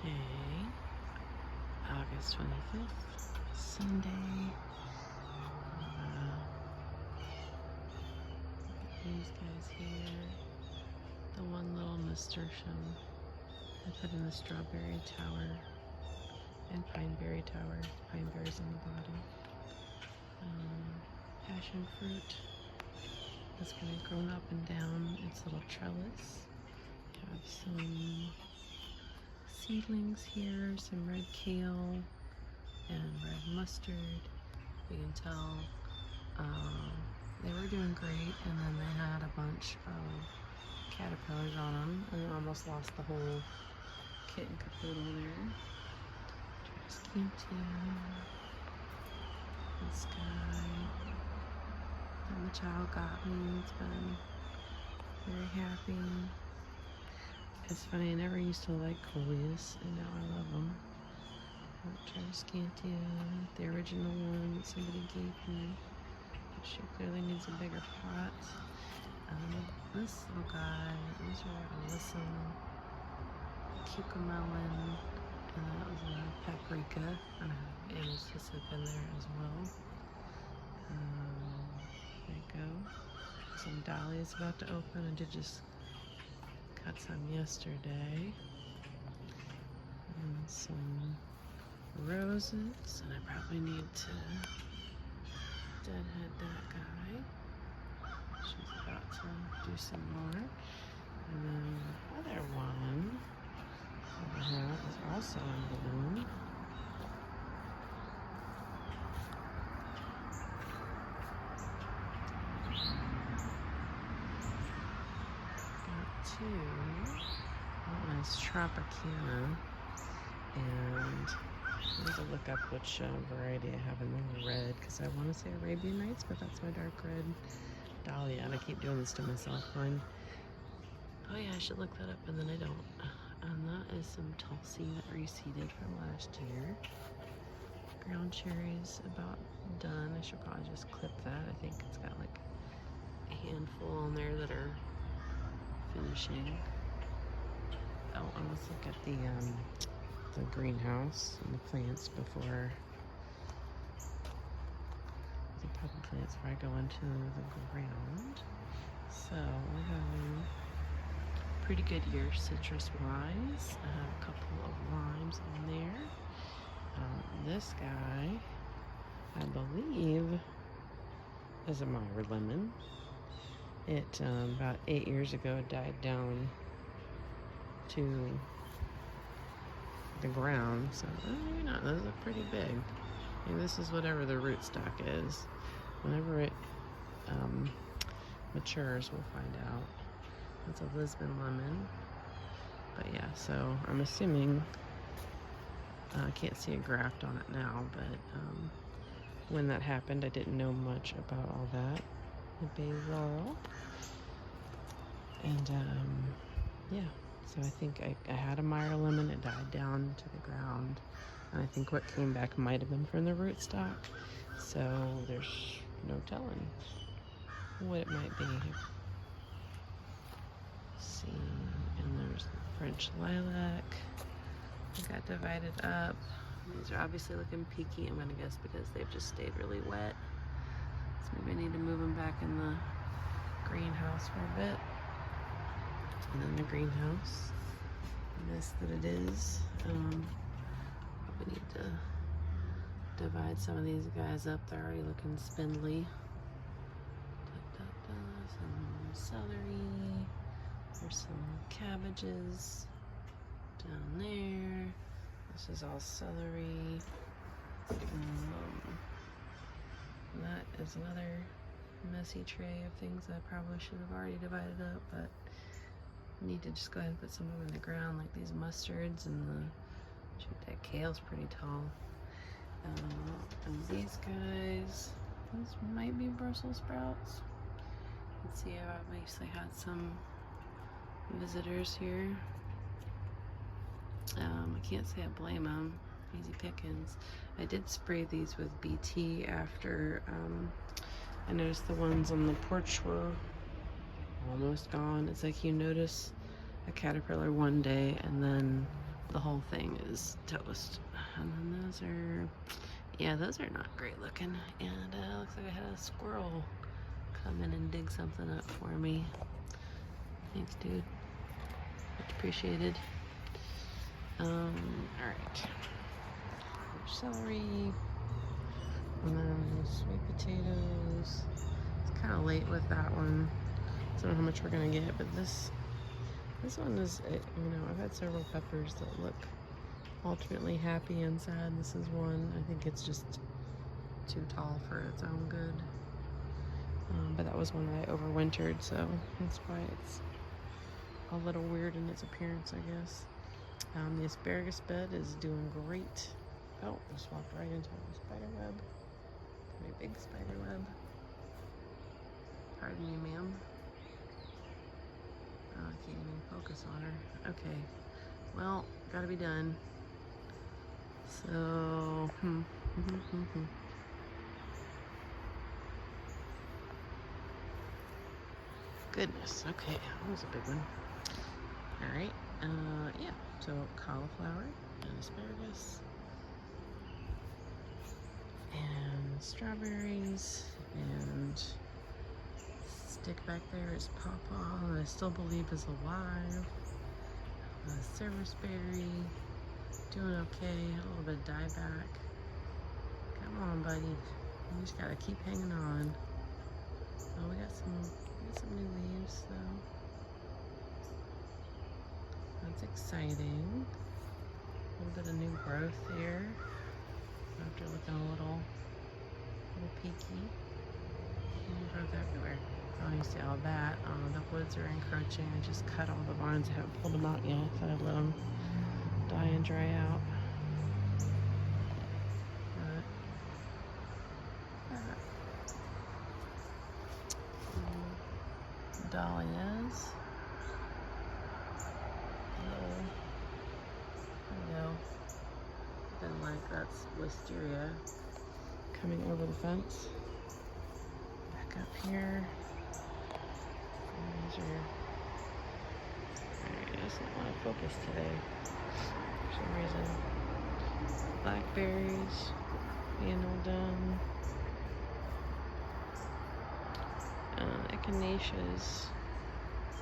Okay, August 25th, Sunday. These guys here, the one little nasturtium I put in the strawberry tower and pineberry tower. Pineberries on the bottom. Passion fruit that's kind of grown up and down its little trellis. Have some seedlings here, some red kale and red mustard. You can tell they were doing great, and then they had a bunch of caterpillars on them, and I almost lost the whole kit and caboodle there. Scanty, this guy, and the child got me. It's been very happy. It's funny, I never used to like coleus, and now I love them. Scantia, the original one that somebody gave me. She clearly needs a bigger pot. This little guy, these are alyssum, cucamelon, and that was a paprika, and I have antisip in there as well. There you go. Some dahlias about to open. I did just cut some yesterday. And some roses, and I probably need to deadhead that guy. She's about to do some more. And then the other one that I have is also in bloom. Got two. One is Tropicana, and I need to look up which variety I have in the red, because I want to say Arabian Nights, but that's my dark red dahlia, and I keep doing this to myself. Oh yeah, I should look that up, and then I don't. And that is some Tulsi that reseeded from last year. Ground cherries about done. I should probably just clip that. I think it's got like a handful on there that are finishing. Oh, and let's look at the greenhouse and the plants before the pumpkin plants before I go into the ground. So we're having a pretty good year citrus wise. I have a couple of limes on there. This guy, I believe, is a Meyer lemon. It about 8 years ago died down to the ground, so maybe not. Those look pretty big. Maybe this is whatever the rootstock is. Whenever it matures, we'll find out. It's a Lisbon lemon. But yeah, so I'm assuming, I can't see a graft on it now, but when that happened, I didn't know much about all that. The bay laurel. And yeah. So I think I had a Meyer lemon, it died down to the ground, and I think what came back might have been from the rootstock, so there's no telling what it might be. Let's see, and there's the French lilac. It got divided up. These are obviously looking peaky, I'm gonna guess because they've just stayed really wet. So maybe I need to move them back in the greenhouse for a bit. And then the greenhouse, mess that it is. Probably need to divide some of these guys up. They're already looking spindly. Some celery. There's some cabbages down there. This is all celery. That is another messy tray of things I probably should have already divided up, but I need to just go ahead and put some of them in the ground, like these mustards and shoot, that kale's pretty tall. And these guys, these might be Brussels sprouts. Let's see, I've obviously had some visitors here. I can't say I blame them. Easy pickings. I did spray these with BT after I noticed the ones on the porch were almost gone. It's like you notice a caterpillar one day and then the whole thing is toast. And then those are, yeah, those are not great looking. And looks like I had a squirrel come in and dig something up for me. Thanks, dude. Much appreciated. Alright. Celery. And then sweet potatoes. It's kind of late with that one. So I don't know how much we're going to get, but this one is, you know, I've had several peppers that look alternately happy and sad. This is one. I think it's just too tall for its own good. But that was one that I overwintered, so that's why it's a little weird in its appearance, I guess. The asparagus bed is doing great. Oh, just walked right into a spider web. Pretty big spider web. Pardon me, ma'am. Oh, I can't even focus on her. Okay. Well, gotta be done. So, Goodness, okay, that was a big one. Alright, yeah, so cauliflower and asparagus and strawberries, and stick back there is Pawpaw, that I still believe is alive. Serviceberry, doing okay, a little bit of dieback. Come on, buddy, you just gotta keep hanging on. Oh, we got some new leaves, though. That's exciting. A little bit of new growth here. After looking a little peaky. New growth everywhere. Oh, you see all that. The woods are encroaching. I just cut all the vines. I haven't pulled them out yet. I thought I'd let them die and dry out. Dahlias. There we go. Then like that's wisteria coming over the fence. Back up here. These are. Alright, I just don't want to focus today for some reason. Blackberries being all done. Echinaceas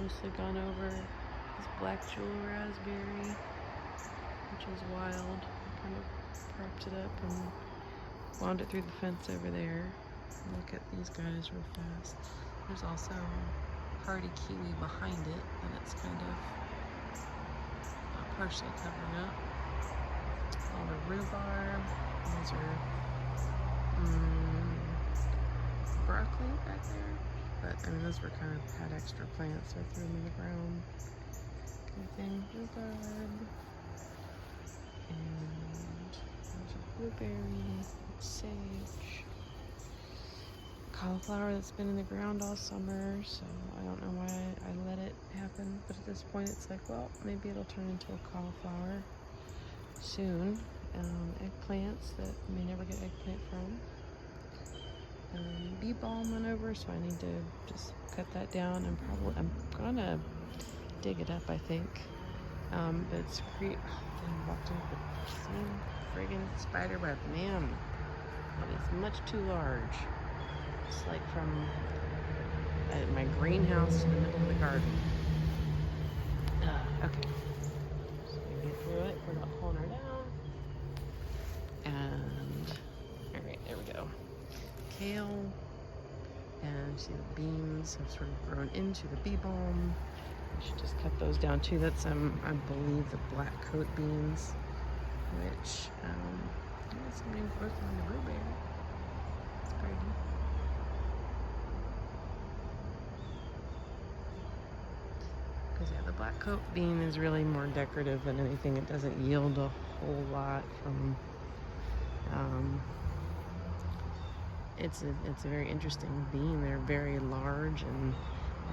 mostly gone over. This black jewel raspberry, which is wild. Kind of propped it up and wound it through the fence over there. Look at these guys real fast. There's also hardy kiwi behind it that it's kind of partially covering up. All the rhubarb. These are broccoli back there. But, I mean, those were kind of had extra plants, so I threw them in the ground. Kind of thing. Rhubarb. And there's a blueberry, sage. Cauliflower that's been in the ground all summer, so I don't know why I let it happen. But at this point, it's like, well, maybe it'll turn into a cauliflower soon. Eggplants that you may never get eggplant from. Bee balm went over, so I need to just cut that down, and I'm gonna dig it up, I think. But it's I walked into the same friggin' spider web. Man, it is much too large. It's like from my greenhouse to the middle of the garden. Okay, so we get through it without pulling her down. And alright, there we go. Kale, and see the beans have sort of grown into the bee balm. I should just cut those down too. That's I believe the black coat beans, which got some new growth on the blueberry. It's pretty. Because yeah, the black coat bean is really more decorative than anything. It doesn't yield a whole lot from. It's a very interesting bean. They're very large and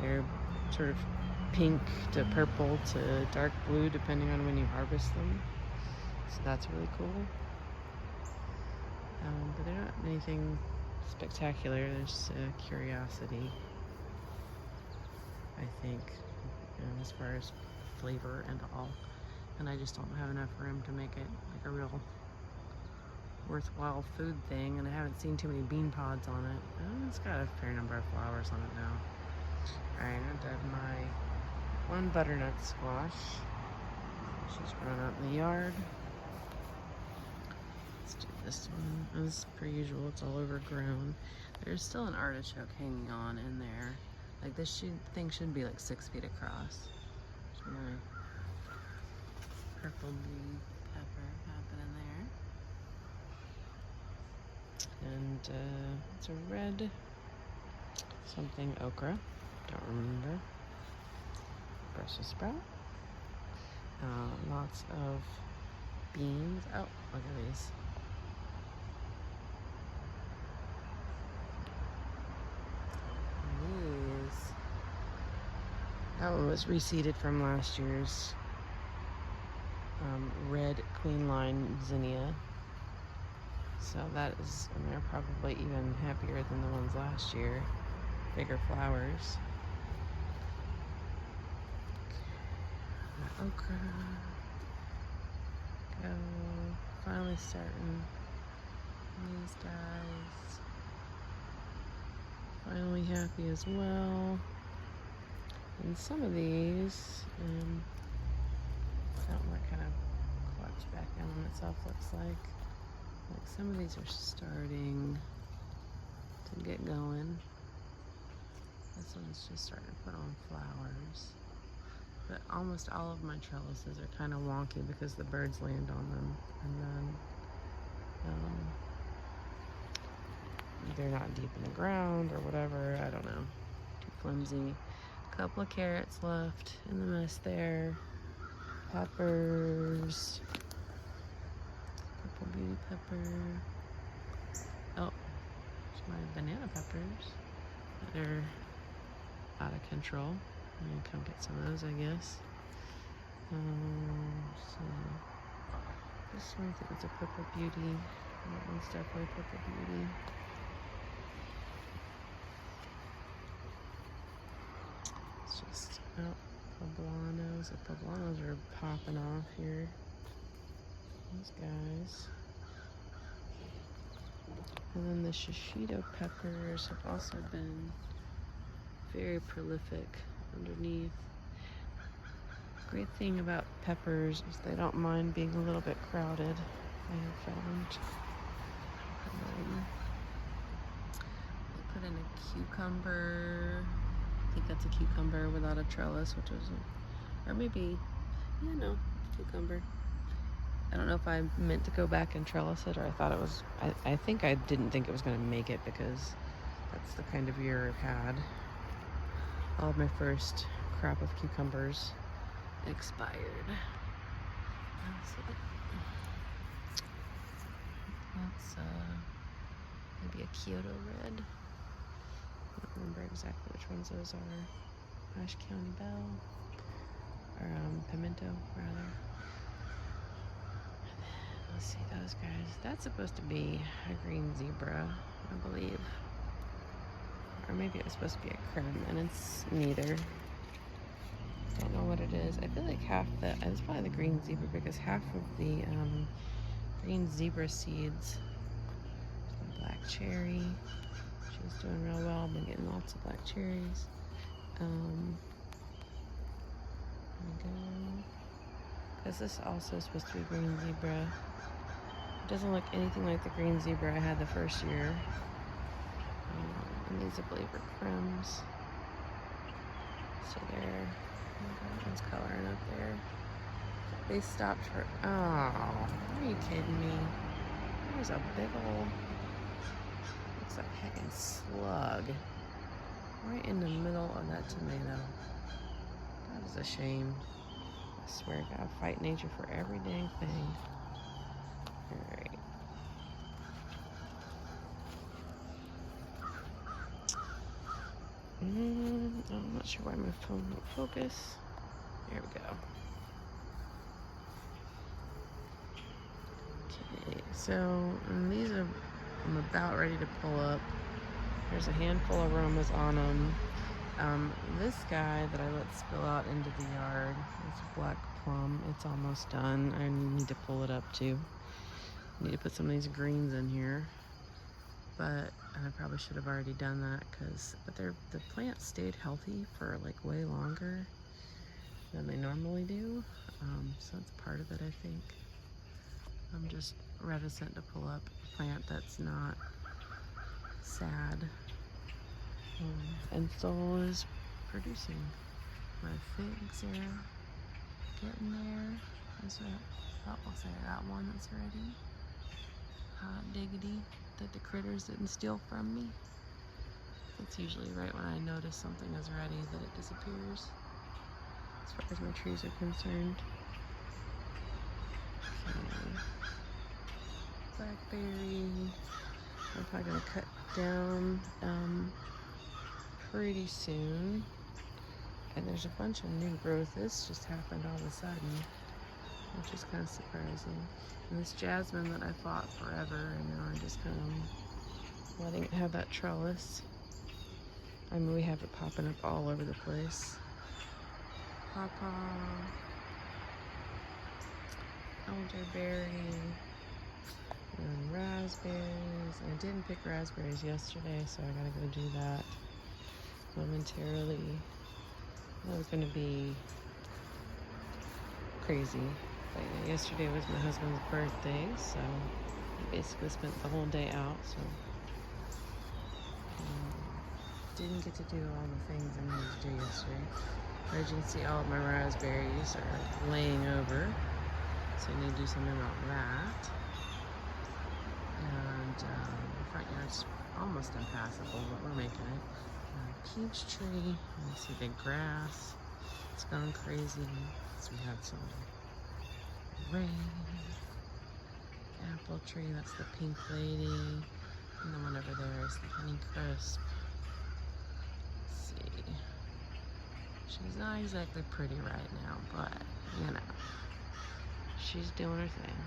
they're sort of pink to purple to dark blue depending on when you harvest them. So that's really cool. But they're not anything spectacular. They're just a curiosity, I think, as far as flavor and all. and I just don't have enough room to make it like a real worthwhile food thing, and I haven't seen too many bean pods on it. It's got a fair number of flowers on it now. Alright, I did my one butternut squash. She's grown out in the yard. Let's do this one. As per usual, it's all overgrown. There's still an artichoke hanging on in there. Like this thing should be like 6 feet across. There's my purple bee pepper happening there. And it's a red something okra. Don't remember. Brussels sprout. Lots of beans. Oh, look at these. That one was reseeded from last year's red queen line zinnia. So that is, and they're probably even happier than the ones last year. Bigger flowers. My okra. Go. Finally starting these guys. Finally happy as well. And some of these, that one kind of clutched back in on itself, looks like. Like some of these are starting to get going. This one's just starting to put on flowers. But almost all of my trellises are kind of wonky because the birds land on them. And then they're not deep in the ground or whatever. I don't know. Too flimsy. Couple of carrots left in the mess there. Peppers. Purple beauty pepper. Oh, there's my banana peppers. They're out of control. I'm gonna come get some of those, I guess. So this one, I think it's a purple beauty. That one's definitely purple beauty. It's just poblanos. The poblanos are popping off here. These guys. And then the shishito peppers have also been very prolific underneath. Great thing about peppers is they don't mind being a little bit crowded, I have found. I put in a cucumber. I think that's a cucumber without a trellis, which was, or maybe, yeah, no, cucumber. I don't know if I meant to go back and trellis it, or I thought it was, I think I didn't think it was going to make it because that's the kind of year I've had. All of my first crop of cucumbers expired. That's maybe a Kyoto red. I don't remember exactly which ones those are. Ashe County Bell, or pimento rather. Let's see those guys. That's supposed to be a green zebra, I believe. Or maybe it was supposed to be a creme, and it's neither. Don't know what it is. I feel like it's probably the green zebra because half of the green zebra seeds. Some black cherry. She's doing real well. Been getting lots of black cherries. There we go. Because this also is supposed to be green zebra. It doesn't look anything like the green zebra I had the first year. And these, I believe, are cremes. So there. That one's coloring up there. They stopped for. Oh, are you kidding me? There's a big old. Looks like a heckin' slug. Right in the middle of that tomato. That is a shame. I swear, gotta fight nature for every dang thing. Alright. I'm not sure why my phone won't focus. There we go. Okay, so these are, I'm about ready to pull up. There's a handful of aromas on them. This guy that I let spill out into the yard, this black plum. It's almost done. I need to pull it up too. I need to put some of these greens in here. And I probably should have already done that but the plants stayed healthy for like way longer than they normally do. So that's part of it, I think. I'm just reticent to pull up a plant that's not sad. And Soul is producing. My figs are getting there. Looks like I got one that's ready. Hot diggity, that the critters didn't steal from me. That's usually right when I notice something is ready that it disappears, as far as my trees are concerned. Blackberry, I'm probably gonna cut down pretty soon. And there's a bunch of new growth. This just happened all of a sudden, which is kind of surprising. And this jasmine that I fought forever, and now I'm just kind of letting it have that trellis. I mean, we have it popping up all over the place. Pawpaw, elderberry, and raspberries. I didn't pick raspberries yesterday, so I gotta go do that momentarily. That was gonna be crazy. But yeah, yesterday was my husband's birthday, so we basically spent the whole day out, so didn't get to do all the things I needed to do yesterday. As you can see, all of my raspberries are laying over, so I need to do something about that. And the front yard's almost impassable, but we're making it. Peach tree, you see the grass, it's gone crazy. So we had some rain. Apple tree, that's the pink lady. And the one over there is the Honey Crisp. Let's see. She's not exactly pretty right now, but you know, she's doing her thing.